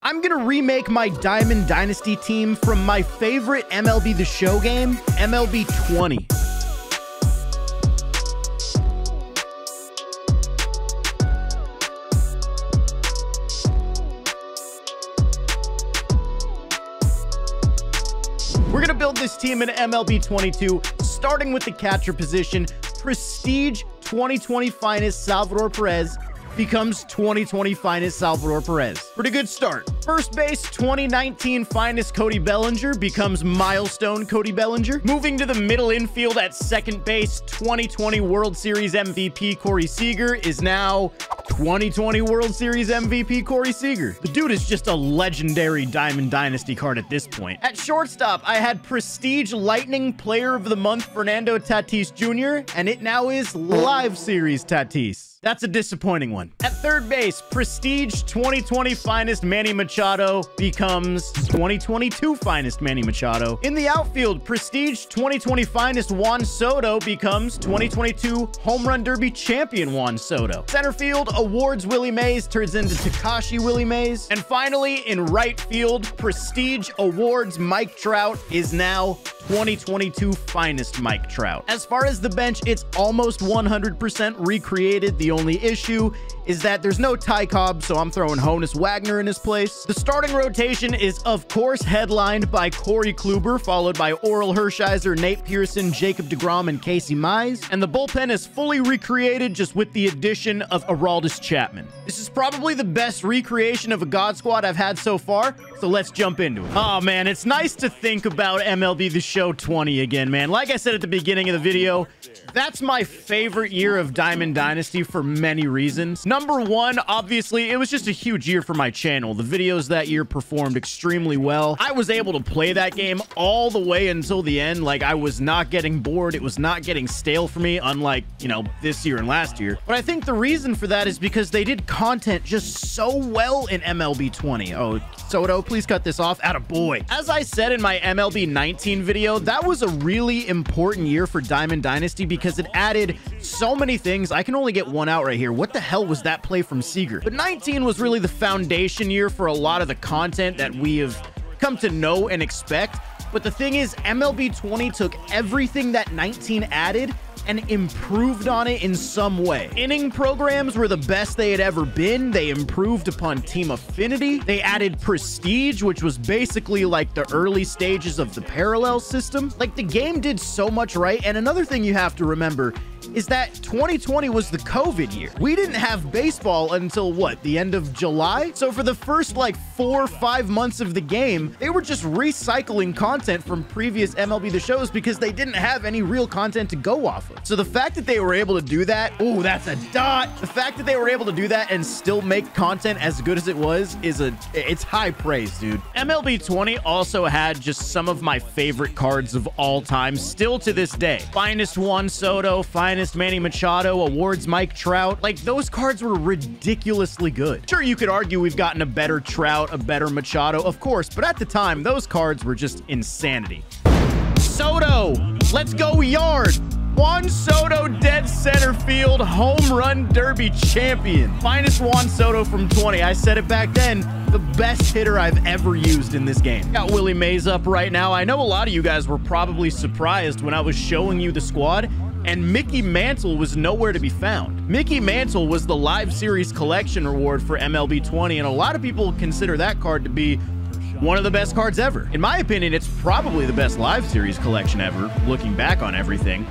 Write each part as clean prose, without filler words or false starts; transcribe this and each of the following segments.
I'm gonna remake my Diamond Dynasty team from my favorite MLB The Show game, MLB 20. We're gonna build this team in MLB 22, starting with the catcher position. Prestige 2020 finest Salvador Perez becomes 2020 finest Salvador Perez. Pretty good start. First base 2019 finest Cody Bellinger becomes milestone Cody Bellinger. Moving to the middle infield at second base, 2020 World Series MVP Corey Seager is now 2020 World Series MVP Corey Seager. The dude is just a legendary Diamond Dynasty card at this point. At shortstop, I had Prestige Lightning Player of the Month Fernando Tatis Jr., and it now is Live Series Tatis. That's a disappointing one. At third base, Prestige 2020 finest Manny Machado becomes 2022 finest Manny Machado. In the outfield, Prestige 2020 finest Juan Soto becomes 2022 Home Run Derby champion Juan Soto. Center field, awards Willie Mays turns into Takashi Willie Mays. And finally, in right field, Prestige awards Mike Trout is now 2022 finest Mike Trout. As far as the bench, it's almost 100% recreated. The only issue is that there's no Ty Cobb, so I'm throwing Honus Wagner in his place. The starting rotation is, of course, headlined by Corey Kluber, followed by Oral Hershiser, Nate Pearson, Jacob deGrom, and Casey Mize. And the bullpen is fully recreated, just with the addition of Aroldis Chapman. This is probably the best recreation of a God Squad I've had so far, so let's jump into it. Oh, man, it's nice to think about MLB The Show 20 again, man. Like I said at the beginning of the video, that's my favorite year of Diamond Dynasty for many reasons. Number one, obviously, it was just a huge year for my channel. The videos that year performed extremely well. I was able to play that game all the way until the end. Like, I was not getting bored. It was not getting stale for me, unlike, you know, this year and last year. But I think the reason for that is because they did content just so well in MLB 20. Oh, Soto, please cut this off. Attaboy. As I said in my MLB 19 video, that was a really important year for Diamond Dynasty because it added so many things. I can only get one out right here. What the hell was that play from Seager? But 19 was really the foundation year for a lot of the content that we have come to know and expect. But the thing is, MLB 20 took everything that 19 added and improved on it in some way. Inning programs were the best they had ever been. They improved upon team affinity. They added prestige, which was basically like the early stages of the parallel system. Like, the game did so much right. And another thing you have to remember is that 2020 was the COVID year. We didn't have baseball until what, the end of July? So for the first like 4 or 5 months of the game, they were just recycling content from previous MLB The Shows because they didn't have any real content to go off of. So the fact that they were able to do that, oh, that's a dot. The fact that they were able to do that and still make content as good as it was is it's high praise, dude. MLB 20 also had just some of my favorite cards of all time, still to this day. Finest Juan Soto, finest Manny Machado, awards Mike Trout. Like, those cards were ridiculously good. Sure, you could argue we've gotten a better Trout, a better Machado, of course, but at the time, those cards were just insanity. Soto, let's go yard. Juan Soto, dead center field, home run derby champion. Finest Juan Soto from 20. I said it back then, the best hitter I've ever used in this game. Got Willie Mays up right now. I know a lot of you guys were probably surprised when I was showing you the squad, and Mickey Mantle was nowhere to be found. Mickey Mantle was the Live Series collection reward for MLB 20, and a lot of people consider that card to be one of the best cards ever. In my opinion, it's probably the best Live Series collection ever, looking back on everything.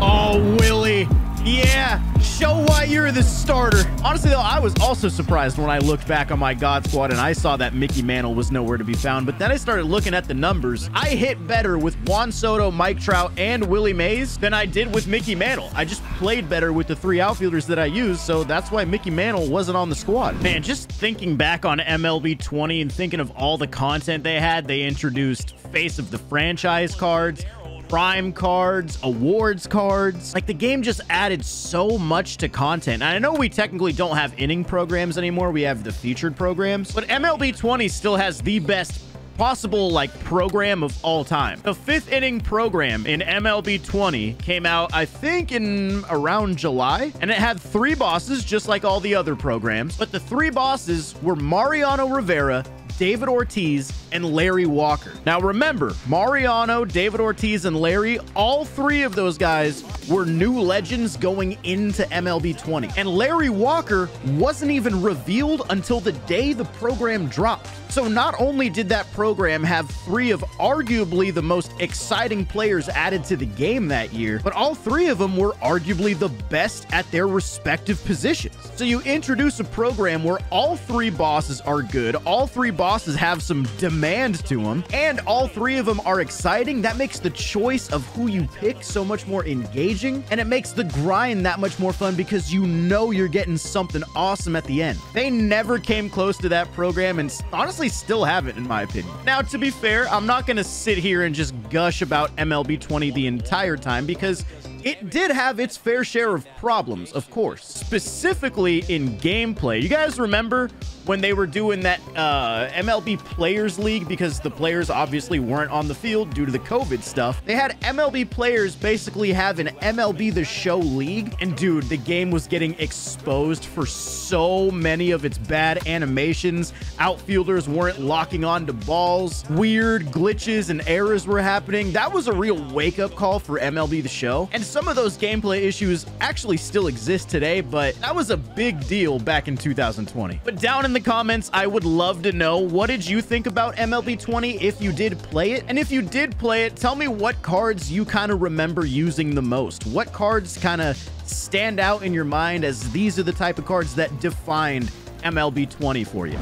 Oh, Willie. Yeah, show why you're the starter. Honestly, though, I was also surprised when I looked back on my God Squad and I saw that Mickey Mantle was nowhere to be found. But then I started looking at the numbers. I hit better with Juan Soto, Mike Trout, and Willie Mays than I did with Mickey Mantle. I just played better with the 3 outfielders that I used, so that's why Mickey Mantle wasn't on the squad. Man, just thinking back on MLB 20 and thinking of all the content they had, they introduced Face of the Franchise cards, Prime cards, awards cards. Like, the game just added so much to content. And I know we technically don't have inning programs anymore. We have the featured programs. But MLB 20 still has the best possible like program of all time. The 5th inning program in MLB 20 came out, I think, in around July, and it had 3 bosses just like all the other programs, but the 3 bosses were Mariano Rivera, David Ortiz, and Larry Walker. Now remember, Mariano, David Ortiz, and Larry, all 3 of those guys were new legends going into MLB 20. And Larry Walker wasn't even revealed until the day the program dropped. So not only did that program have 3 of arguably the most exciting players added to the game that year, but all 3 of them were arguably the best at their respective positions. So you introduce a program where all 3 bosses are good, all 3 bosses have some demand to them, and all 3 of them are exciting. That makes the choice of who you pick so much more engaging, and it makes the grind that much more fun because you know you're getting something awesome at the end. They never came close to that program, and honestly still haven't, in my opinion. Now, to be fair, I'm not going to sit here and just gush about MLB 20 the entire time because it did have its fair share of problems, of course, specifically in gameplay. You guys remember when they were doing that MLB Players League, because the players obviously weren't on the field due to the COVID stuff? They had MLB players basically have an MLB The Show league, and dude, the game was getting exposed for so many of its bad animations. Outfielders weren't locking onto balls, weird glitches and errors were happening. That was a real wake-up call for MLB The Show, and some of those gameplay issues actually still exist today, but that was a big deal back in 2020. But down in the comments, I would love to know, what did you think about MLB 20 if you did play it? And if you did play it, tell me what cards you kind of remember using the most. What cards kind of stand out in your mind as these are the type of cards that defined MLB 20 for you?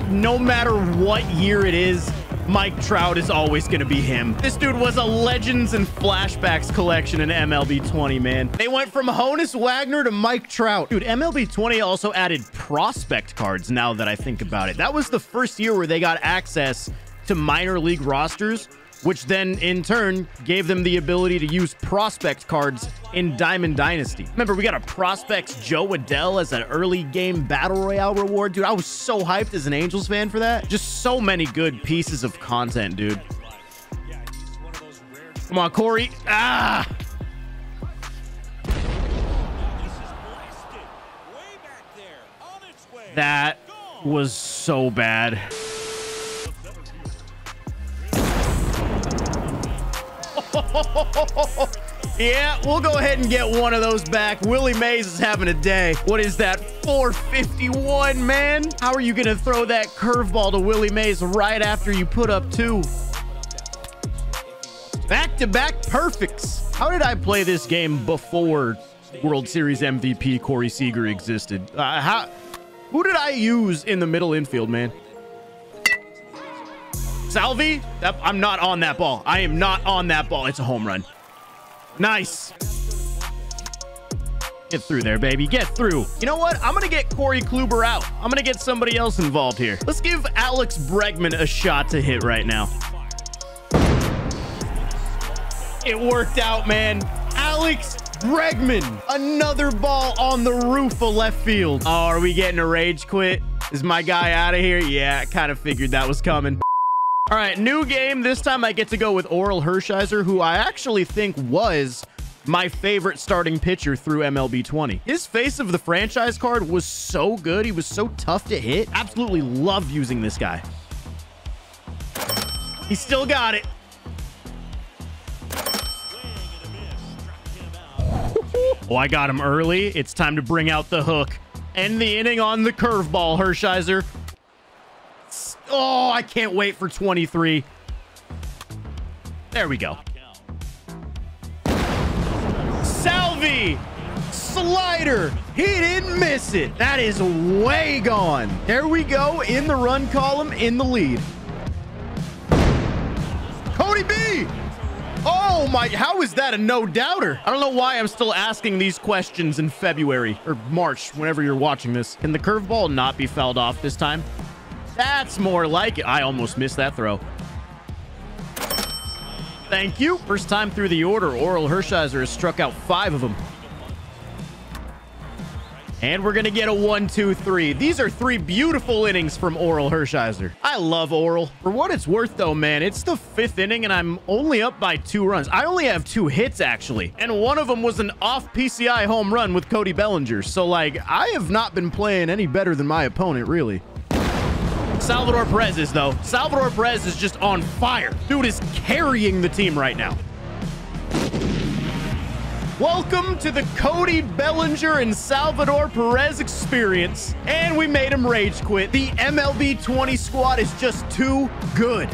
No matter what year it is, Mike Trout is always going to be him. This dude was a Legends and Flashbacks collection in MLB 20, man. They went from Honus Wagner to Mike Trout. Dude, MLB 20 also added prospect cards, now that I think about it. That was the first year where they got access to minor league rosters, which then in turn gave them the ability to use prospect cards in Diamond Dynasty. Remember, we got a prospects Joe Adell as an early game battle royale reward. Dude, I was so hyped as an Angels fan for that. Just so many good pieces of content, dude. Come on, Corey. Ah! That was so bad. Yeah, we'll go ahead and get one of those back. Willie Mays is having a day. What is that? 451, man. How are you going to throw that curveball to Willie Mays right after you put up 2? Back-to-back perfects. How did I play this game before World Series MVP Corey Seager existed? Who did I use in the middle infield, man? Salvi? I'm not on that ball. I am not on that ball. It's a home run. Nice. Get through there, baby. Get through. You know what? I'm going to get Corey Kluber out. I'm going to get somebody else involved here. Let's give Alex Bregman a shot to hit right now. It worked out, man. Alex Bregman. Another ball on the roof of left field. Oh, are we getting a rage quit? Is my guy out of here? Yeah, I kind of figured that was coming. All right, new game. This time I get to go with Oral Hershiser, who I actually think was my favorite starting pitcher through MLB 20. His face of the franchise card was so good. He was so tough to hit. Absolutely loved using this guy. He still got it. Oh, I got him early. It's time to bring out the hook. End the inning on the curveball, Hershiser. Oh, I can't wait for 23. There we go. Salvi! Slider! He didn't miss it. That is way gone. There we go, in the run column, in the lead. Cody B! Oh my, how is that a no-doubter? I don't know why I'm still asking these questions in February or March, whenever you're watching this. Can the curveball not be fouled off this time? That's more like it. I almost missed that throw. Thank you. First time through the order, Oral Hershiser has struck out 5 of them. And we're going to get a 1-2-3. These are 3 beautiful innings from Oral Hershiser. I love Oral. For what it's worth, though, man, it's the 5th inning, and I'm only up by 2 runs. I only have 2 hits, actually. And one of them was an off PCI home run with Cody Bellinger. So, like, I have not been playing any better than my opponent, really. Salvador Perez is, though. Salvador Perez is just on fire. Dude is carrying the team right now. Welcome to the Cody Bellinger and Salvador Perez experience. And we made him rage quit. The MLB 20 squad is just too good.